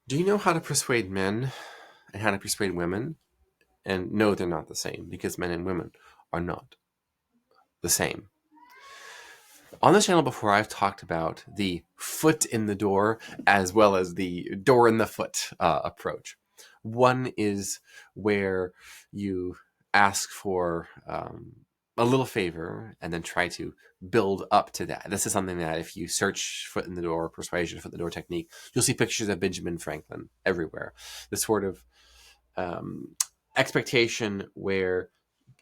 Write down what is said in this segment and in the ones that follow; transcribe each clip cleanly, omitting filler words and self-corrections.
Do you know how to persuade men and how to persuade women? And no, they're not the same because men and women are not the same. On this channel before, I've talked about the foot in the door as well as the door in the foot approach. One is where you ask for a little favor and then try to build up to that. This is something that if you search foot in the door, persuasion, foot in the door technique, you'll see pictures of Benjamin Franklin everywhere. This sort of um, expectation where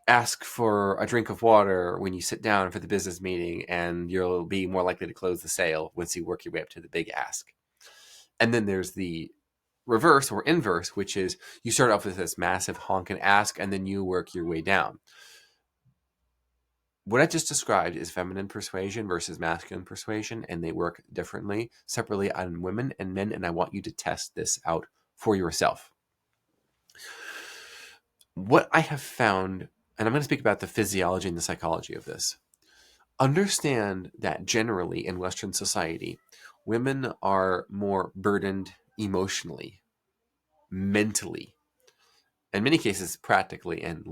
ask for a drink of water when you sit down for the business meeting and you'll be more likely to close the sale once you work your way up to the big ask. And then there's the reverse or inverse, which is you start off with this massive honk and ask and then you work your way down. What I just described is feminine persuasion versus masculine persuasion, and they work differently, separately on women and men, and I want you to test this out for yourself. What I have found, and I'm going to speak about the physiology and the psychology of this. Understand that generally in Western society, women are more burdened emotionally, mentally, in many cases, practically and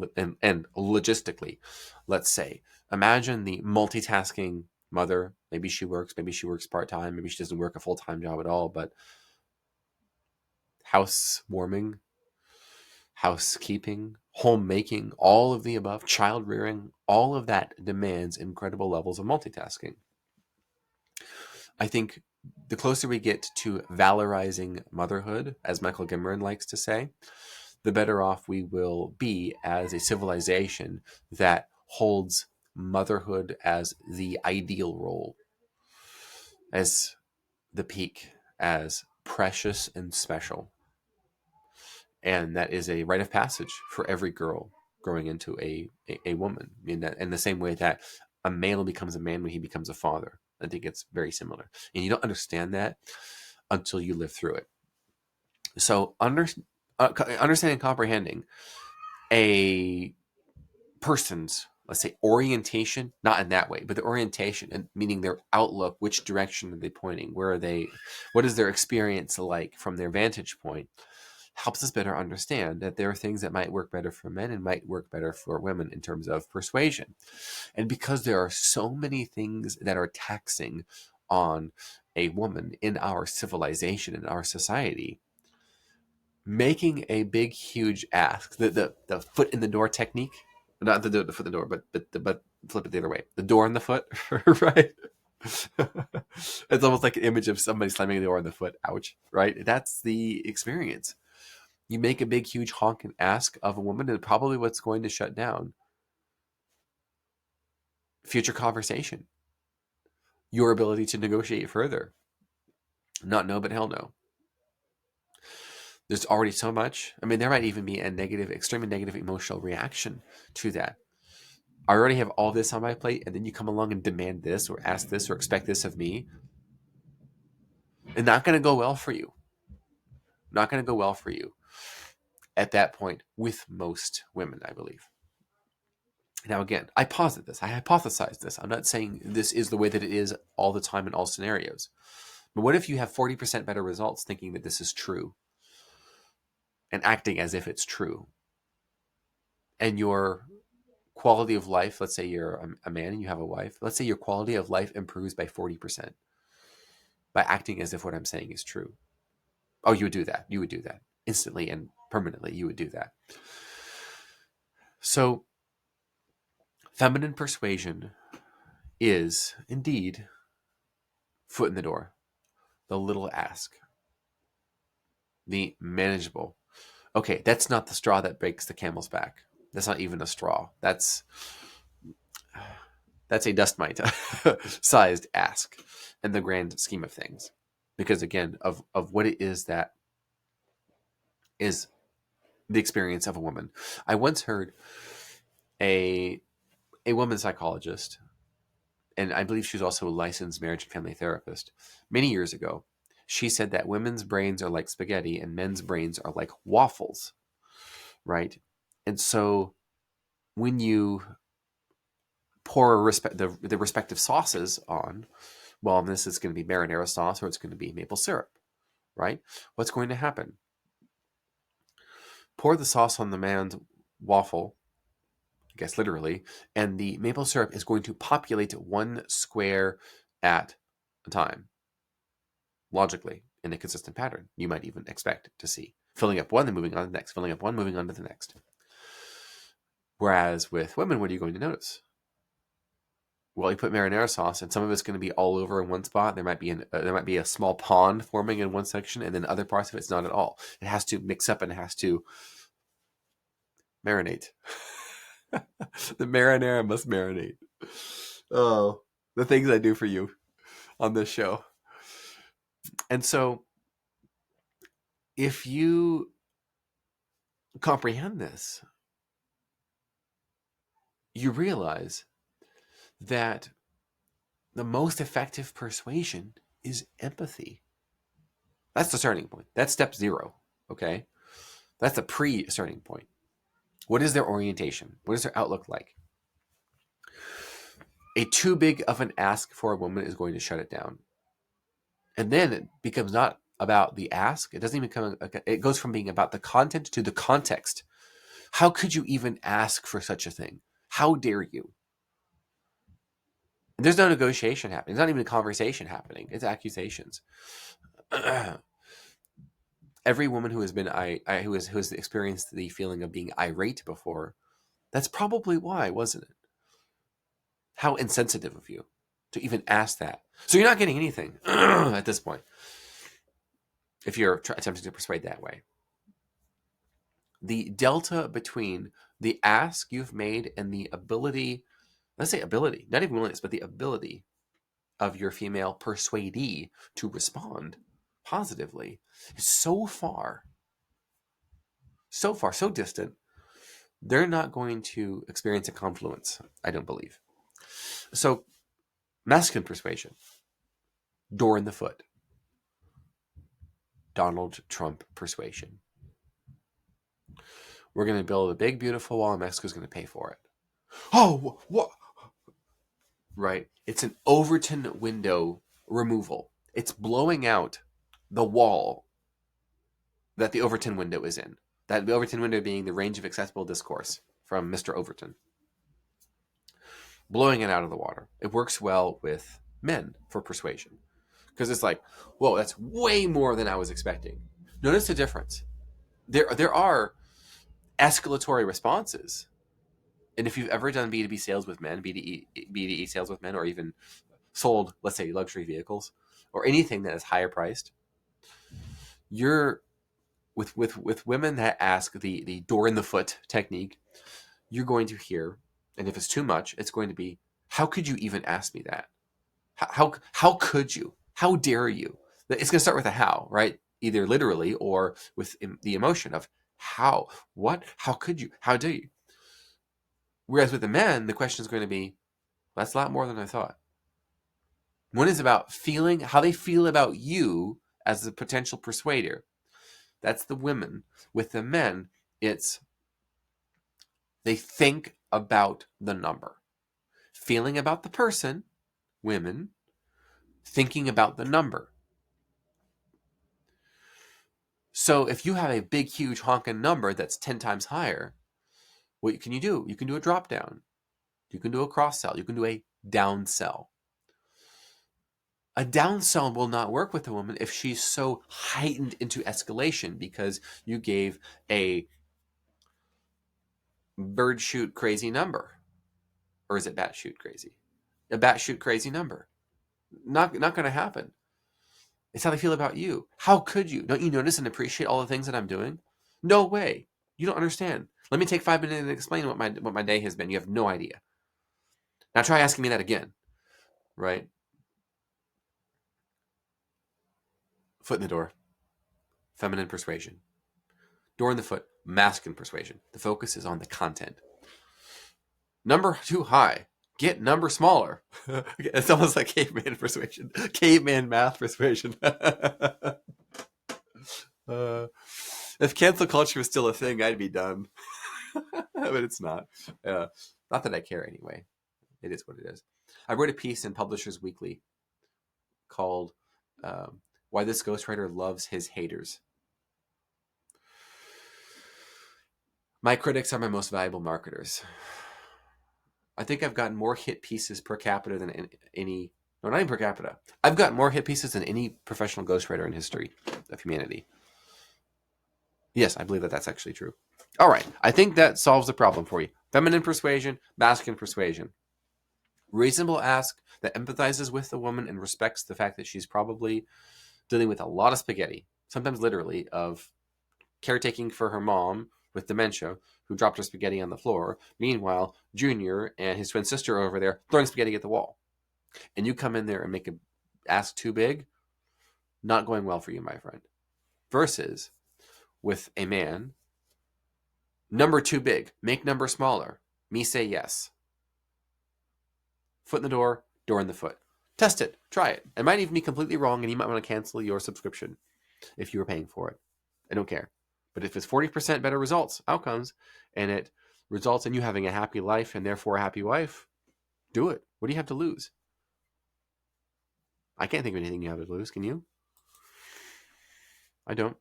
logistically. Let's say, imagine the multitasking mother. Maybe she works part time, maybe she doesn't work a full time job at all, but housewarming, housekeeping, homemaking, all of the above, child rearing, all of that demands incredible levels of multitasking. I think the closer we get to valorizing motherhood, as Michael Gimmerin likes to say, the better off we will be as a civilization that holds motherhood as the ideal role, as the peak, as precious and special. And that is a rite of passage for every girl growing into a woman. In the same way that a male becomes a man when he becomes a father. I think it's very similar. And you don't understand that until you live through it. So understanding and comprehending a person's, let's say, orientation, not in that way, but the orientation, and meaning their outlook, which direction are they pointing? Where are they? What is their experience like from their vantage point? Helps us better understand that there are things that might work better for men and might work better for women in terms of persuasion. And because there are so many things that are taxing on a woman in our civilization, in our society, making a big, huge ask, the foot in the door technique, not the foot in the door, but flip it the other way, the door in the foot, right? It's almost like an image of somebody slamming the door in the foot. Ouch, right? That's the experience. You make a big, huge honk and ask of a woman, and probably what's going to shut down future conversation, your ability to negotiate further. Not no, but hell no. There's already so much. I mean, there might even be a negative, extremely negative emotional reaction to that. I already have all this on my plate, and then you come along and demand this or ask this or expect this of me. It's not going to go well for you. Not going to go well for you at that point with most women, I believe. Now, again, I posit this. I hypothesize this. I'm not saying this is the way that it is all the time in all scenarios. But what if you have 40% better results thinking that this is true and acting as if it's true? And your quality of life, let's say you're a man and you have a wife, let's say your quality of life improves by 40% by acting as if what I'm saying is true. Oh, you would do that. You would do that instantly and permanently. You would do that. So, feminine persuasion is indeed foot in the door, the little ask, the manageable. Okay, that's not the straw that breaks the camel's back. That's not even a straw. That's a dust mite sized ask in the grand scheme of things. Because again, of what it is that is the experience of a woman. I once heard a woman psychologist, and I believe she was also a licensed marriage and family therapist, many years ago. She said that women's brains are like spaghetti and men's brains are like waffles, right? And so when you pour the respective sauces on, well, this is going to be marinara sauce or it's going to be maple syrup, right? What's going to happen? Pour the sauce on the man's waffle, I guess literally, and the maple syrup is going to populate one square at a time, logically, in a consistent pattern. You might even expect to see. Filling up one, then moving on to the next, filling up one, moving on to the next. Whereas with women, what are you going to notice? Well, you put marinara sauce, and some of it's going to be all over in one spot. There might be a small pond forming in one section, and then other parts of it's not at all. It has to mix up and it has to marinate. The marinara must marinate. Oh, the things I do for you on this show. And so, if you comprehend this, you realize that the most effective persuasion is empathy. That's the starting point. That's step 0. Okay. That's a pre-starting point. What is their orientation? What is their outlook like? A too big of an ask for a woman is going to shut it down. And then it becomes not about the ask. It doesn't even become, it goes from being about the content to the context. How could you even ask for such a thing? How dare you? There's no negotiation happening. There's not even a conversation happening. It's accusations. Every woman who has been who has experienced the feeling of being irate before, that's probably why, wasn't it? How insensitive of you to even ask that. So you're not getting anything at this point if you're attempting to persuade that way. The delta between the ask you've made and the ability, let's say ability, not even willingness, but the ability of your female persuadee to respond positively is so far, so distant, they're not going to experience a confluence, I don't believe. So, masculine persuasion, door in the foot. Donald Trump persuasion. We're going to build a big, beautiful wall, and Mexico's going to pay for it. Oh, what? Right? It's an Overton window removal. It's blowing out the wall that the Overton window is in. That the Overton window being the range of accessible discourse from Mr. Overton. Blowing it out of the water. It works well with men for persuasion. Because it's like, whoa, that's way more than I was expecting. Notice the difference. There are escalatory responses. And if you've ever done B2B sales with men, BDE sales with men, or even sold, let's say, luxury vehicles, or anything that is higher priced, you're with women that ask the door in the foot technique, you're going to hear, and if it's too much, it's going to be, how could you even ask me that? How could you? How dare you? It's going to start with a how, right? Either literally or with the emotion of how, what, how could you, how do you? Whereas with the men, the question is going to be, that's a lot more than I thought. One is about feeling, how they feel about you as the potential persuader. That's the women. With the men, it's they think about the number. Feeling about the person, women, thinking about the number. So if you have a big, huge honking number that's 10 times higher, what can you do? You can do a drop down. You can do a cross sell. You can do a down sell. A down sell will not work with a woman if she's so heightened into escalation because you gave a bird shoot crazy number. Or is it bat shoot crazy? A bat shoot crazy number. Not going to happen. It's how they feel about you. How could you? Don't you notice and appreciate all the things that I'm doing? No way. You don't understand. Let me take 5 minutes and explain what my day has been. You have no idea. Now try asking me that again, right? Foot in the door. Feminine persuasion. Door in the foot. Masculine persuasion. The focus is on the content. Number too high. Get number smaller. It's almost like caveman persuasion. Caveman math persuasion. If cancel culture was still a thing, I'd be done. But it's not. Not that I care anyway. It is what it is. I wrote a piece in Publishers Weekly called why this ghostwriter loves his haters. My critics are my most valuable marketers. I think I've gotten more hit pieces per capita than any... No, not even per capita. I've got more hit pieces than any professional ghostwriter in history of humanity. Yes, I believe that that's actually true. All right. I think that solves the problem for you. Feminine persuasion, masculine persuasion. Reasonable ask that empathizes with the woman and respects the fact that she's probably dealing with a lot of spaghetti, sometimes literally, of caretaking for her mom with dementia who dropped her spaghetti on the floor. Meanwhile, Junior and his twin sister are over there throwing spaghetti at the wall. And you come in there and make a ask too big, not going well for you, my friend. Versus with a man, number too big, make number smaller. Me say yes. Foot in the door, door in the foot. Test it. Try it. It might even be completely wrong, and you might want to cancel your subscription if you were paying for it. I don't care. But if it's 40% better outcomes, and it results in you having a happy life and therefore a happy wife, do it. What do you have to lose? I can't think of anything you have to lose. Can you? I don't.